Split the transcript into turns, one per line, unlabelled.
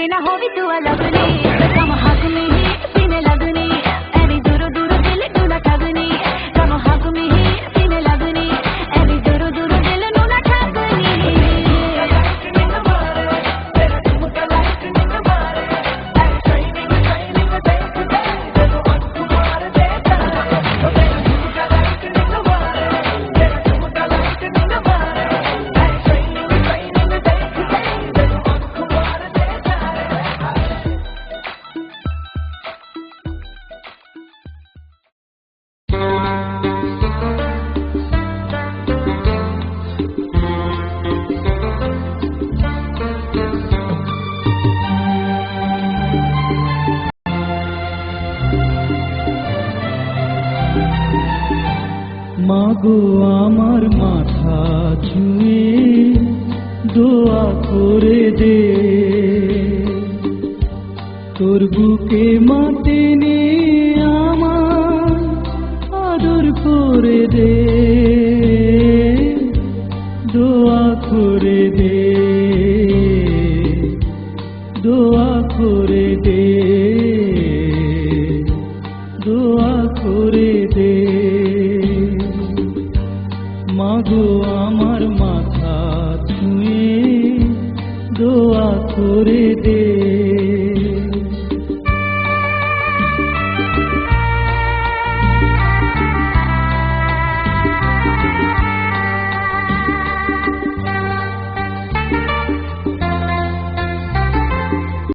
के ना होवी तू लगनी कम हक में ही सीने लगनी ऐवी दूर दूर दिल तू ना ठगनी कम हक में ही सीने लगनी ऐवी दूर दूर दिल तू ना ठगनी
মাগো আমার মাথা ছুঁয়ে দোয়া করে দে তোর বুকে মাটি নিয়ে আমার আদর করে দে দোয়া করে দে দোয়া করে দে দোয়া করে দে মাগো আমার মাথা ছুঁয়ে দোয়া করে দে